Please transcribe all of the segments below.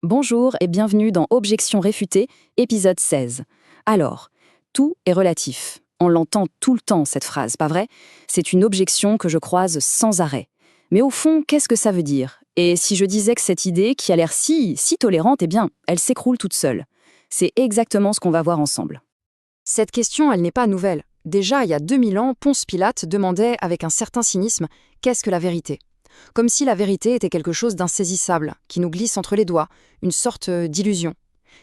Bonjour et bienvenue dans Objection réfutée, épisode 16. Alors, tout est relatif. On l'entend tout le temps, cette phrase, pas vrai? C'est une objection que je croise sans arrêt. Mais au fond, qu'est-ce que ça veut dire? Et si je disais que cette idée, qui a l'air si tolérante, eh bien, elle s'écroule toute seule. C'est exactement ce qu'on va voir ensemble. Cette question, elle n'est pas nouvelle. Déjà, il y a 2000 ans, Ponce Pilate demandait avec un certain cynisme « Qu'est-ce que la vérité ?» Comme si la vérité était quelque chose d'insaisissable, qui nous glisse entre les doigts, une sorte d'illusion.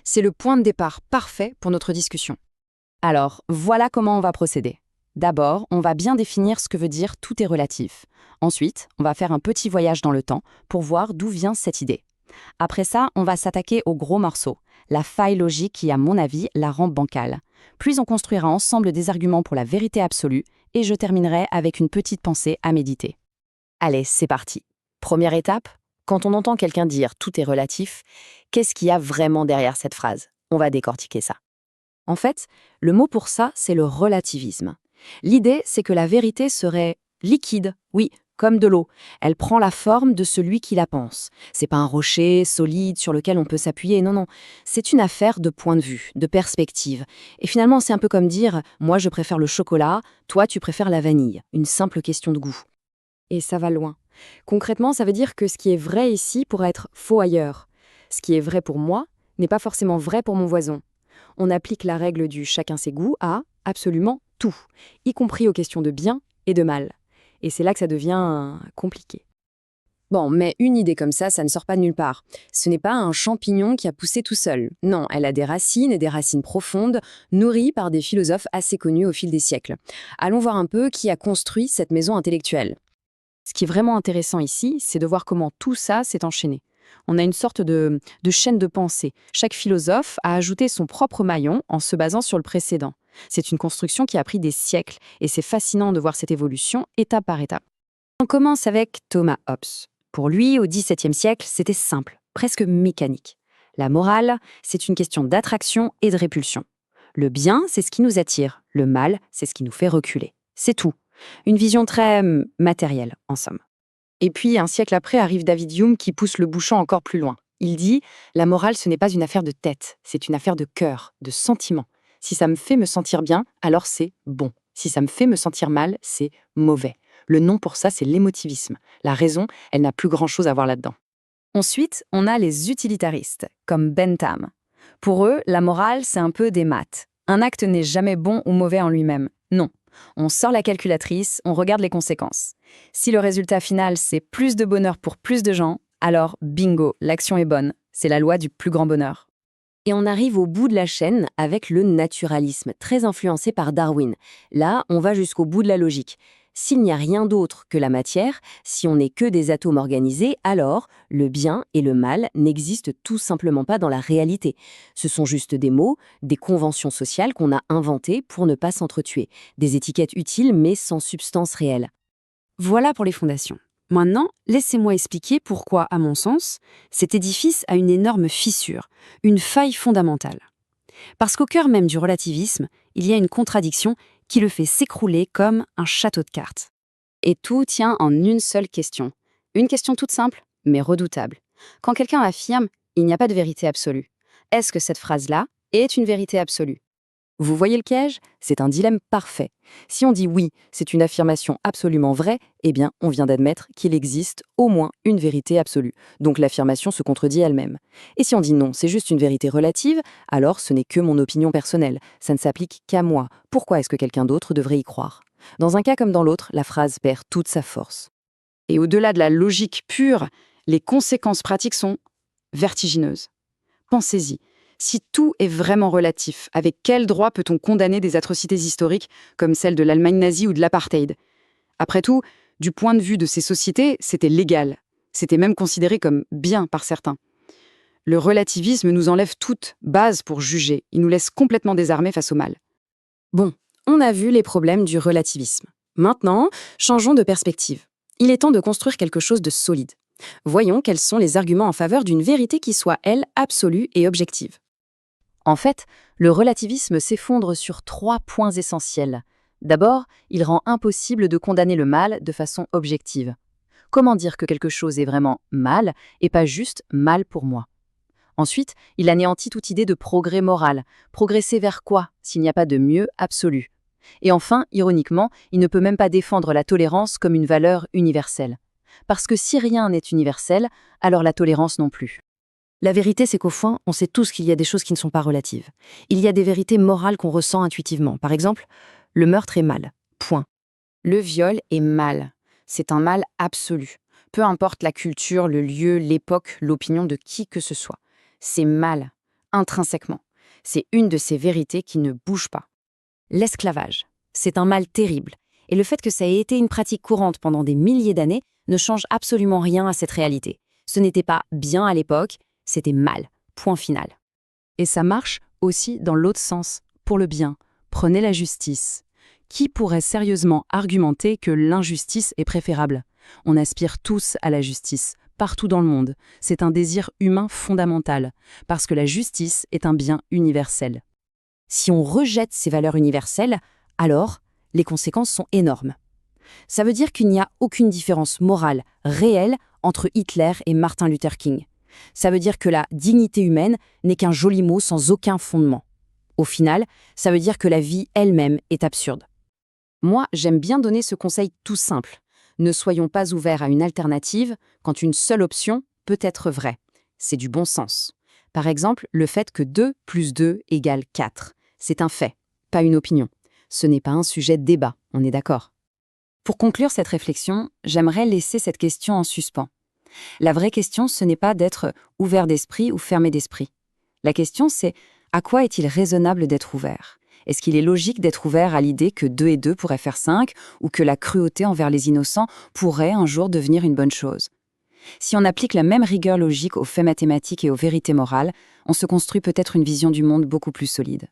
C'est le point de départ parfait pour notre discussion. Alors, voilà comment on va procéder. D'abord, on va bien définir ce que veut dire tout est relatif. Ensuite, on va faire un petit voyage dans le temps pour voir d'où vient cette idée. Après ça, on va s'attaquer au gros morceau, la faille logique qui, à mon avis, la rend bancale. Puis on construira ensemble des arguments pour la vérité absolue et je terminerai avec une petite pensée à méditer. Allez, c'est parti. Première étape, quand on entend quelqu'un dire « tout est relatif », qu'est-ce qu'il y a vraiment derrière cette phrase? On va décortiquer ça. En fait, le mot pour ça, c'est le relativisme. L'idée, c'est que la vérité serait liquide, oui, comme de l'eau. Elle prend la forme de celui qui la pense. C'est pas un rocher solide sur lequel on peut s'appuyer, non. C'est une affaire de point de vue, de perspective. Et finalement, c'est un peu comme dire « moi, je préfère le chocolat, toi, tu préfères la vanille ». Une simple question de goût. Et ça va loin. Concrètement, ça veut dire que ce qui est vrai ici pourrait être faux ailleurs. Ce qui est vrai pour moi n'est pas forcément vrai pour mon voisin. On applique la règle du chacun ses goûts à absolument tout, y compris aux questions de bien et de mal. Et c'est là que ça devient compliqué. Bon, mais une idée comme ça ne sort pas de nulle part. Ce n'est pas un champignon qui a poussé tout seul. Non, elle a des racines et des racines profondes, nourries par des philosophes assez connus au fil des siècles. Allons voir un peu qui a construit cette maison intellectuelle. Ce qui est vraiment intéressant ici, c'est de voir comment tout ça s'est enchaîné. On a une sorte de chaîne de pensée. Chaque philosophe a ajouté son propre maillon en se basant sur le précédent. C'est une construction qui a pris des siècles et c'est fascinant de voir cette évolution étape par étape. On commence avec Thomas Hobbes. Pour lui, au XVIIe siècle, c'était simple, presque mécanique. La morale, c'est une question d'attraction et de répulsion. Le bien, c'est ce qui nous attire. Le mal, c'est ce qui nous fait reculer. C'est tout. Une vision très matérielle, en somme. Et puis, un siècle après, arrive David Hume qui pousse le bouchon encore plus loin. Il dit « La morale, ce n'est pas une affaire de tête, c'est une affaire de cœur, de sentiment. Si ça me fait me sentir bien, alors c'est bon. Si ça me fait me sentir mal, c'est mauvais. Le nom pour ça, c'est l'émotivisme. La raison, elle n'a plus grand-chose à voir là-dedans. » Ensuite, on a les utilitaristes, comme Bentham. Pour eux, la morale, c'est un peu des maths. Un acte n'est jamais bon ou mauvais en lui-même. Non. On sort la calculatrice, on regarde les conséquences. Si le résultat final, c'est plus de bonheur pour plus de gens, alors bingo, l'action est bonne. C'est la loi du plus grand bonheur. Et on arrive au bout de la chaîne avec le naturalisme, très influencé par Darwin. Là, on va jusqu'au bout de la logique. S'il n'y a rien d'autre que la matière, si on n'est que des atomes organisés, alors le bien et le mal n'existent tout simplement pas dans la réalité. Ce sont juste des mots, des conventions sociales qu'on a inventées pour ne pas s'entretuer, des étiquettes utiles mais sans substance réelle. Voilà pour les fondations. Maintenant, laissez-moi expliquer pourquoi, à mon sens, cet édifice a une énorme fissure, une faille fondamentale. Parce qu'au cœur même du relativisme, il y a une contradiction qui le fait s'écrouler comme un château de cartes. Et tout tient en une seule question. Une question toute simple, mais redoutable. Quand quelqu'un affirme « il n'y a pas de vérité absolue », est-ce que cette phrase-là est une vérité absolue? Vous voyez le piège? C'est un dilemme parfait. Si on dit oui, c'est une affirmation absolument vraie, eh bien, on vient d'admettre qu'il existe au moins une vérité absolue. Donc l'affirmation se contredit elle-même. Et si on dit non, c'est juste une vérité relative, alors ce n'est que mon opinion personnelle. Ça ne s'applique qu'à moi. Pourquoi est-ce que quelqu'un d'autre devrait y croire? Dans un cas comme dans l'autre, la phrase perd toute sa force. Et au-delà de la logique pure, les conséquences pratiques sont vertigineuses. Pensez-y. Si tout est vraiment relatif, avec quel droit peut-on condamner des atrocités historiques comme celles de l'Allemagne nazie ou de l'apartheid? Après tout, du point de vue de ces sociétés, c'était légal. C'était même considéré comme bien par certains. Le relativisme nous enlève toute base pour juger. Il nous laisse complètement désarmés face au mal. Bon, on a vu les problèmes du relativisme. Maintenant, changeons de perspective. Il est temps de construire quelque chose de solide. Voyons quels sont les arguments en faveur d'une vérité qui soit, elle, absolue et objective. En fait, le relativisme s'effondre sur 3 points essentiels. D'abord, il rend impossible de condamner le mal de façon objective. Comment dire que quelque chose est vraiment mal et pas juste mal pour moi? Ensuite, il anéantit toute idée de progrès moral. Progresser vers quoi, s'il n'y a pas de mieux absolu? Et enfin, ironiquement, il ne peut même pas défendre la tolérance comme une valeur universelle. Parce que si rien n'est universel, alors la tolérance non plus. La vérité, c'est qu'au fond, on sait tous qu'il y a des choses qui ne sont pas relatives. Il y a des vérités morales qu'on ressent intuitivement. Par exemple, le meurtre est mal. Point. Le viol est mal. C'est un mal absolu. Peu importe la culture, le lieu, l'époque, l'opinion de qui que ce soit. C'est mal, intrinsèquement. C'est une de ces vérités qui ne bouge pas. L'esclavage, c'est un mal terrible. Et le fait que ça ait été une pratique courante pendant des milliers d'années ne change absolument rien à cette réalité. Ce n'était pas bien à l'époque, c'était mal. Point final. Et ça marche aussi dans l'autre sens, pour le bien. Prenez la justice. Qui pourrait sérieusement argumenter que l'injustice est préférable? On aspire tous à la justice, partout dans le monde. C'est un désir humain fondamental, parce que la justice est un bien universel. Si on rejette ces valeurs universelles, alors les conséquences sont énormes. Ça veut dire qu'il n'y a aucune différence morale réelle entre Hitler et Martin Luther King. Ça veut dire que la dignité humaine n'est qu'un joli mot sans aucun fondement. Au final, ça veut dire que la vie elle-même est absurde. Moi, j'aime bien donner ce conseil tout simple. Ne soyons pas ouverts à une alternative quand une seule option peut être vraie. C'est du bon sens. Par exemple, le fait que 2 plus 2 égale 4. C'est un fait, pas une opinion. Ce n'est pas un sujet de débat, on est d'accord. Pour conclure cette réflexion, j'aimerais laisser cette question en suspens. La vraie question, ce n'est pas d'être ouvert d'esprit ou fermé d'esprit. La question, c'est à quoi est-il raisonnable d'être ouvert? Est-ce qu'il est logique d'être ouvert à l'idée que 2 et 2 pourraient faire 5 ou que la cruauté envers les innocents pourrait un jour devenir une bonne chose? Si on applique la même rigueur logique aux faits mathématiques et aux vérités morales, on se construit peut-être une vision du monde beaucoup plus solide.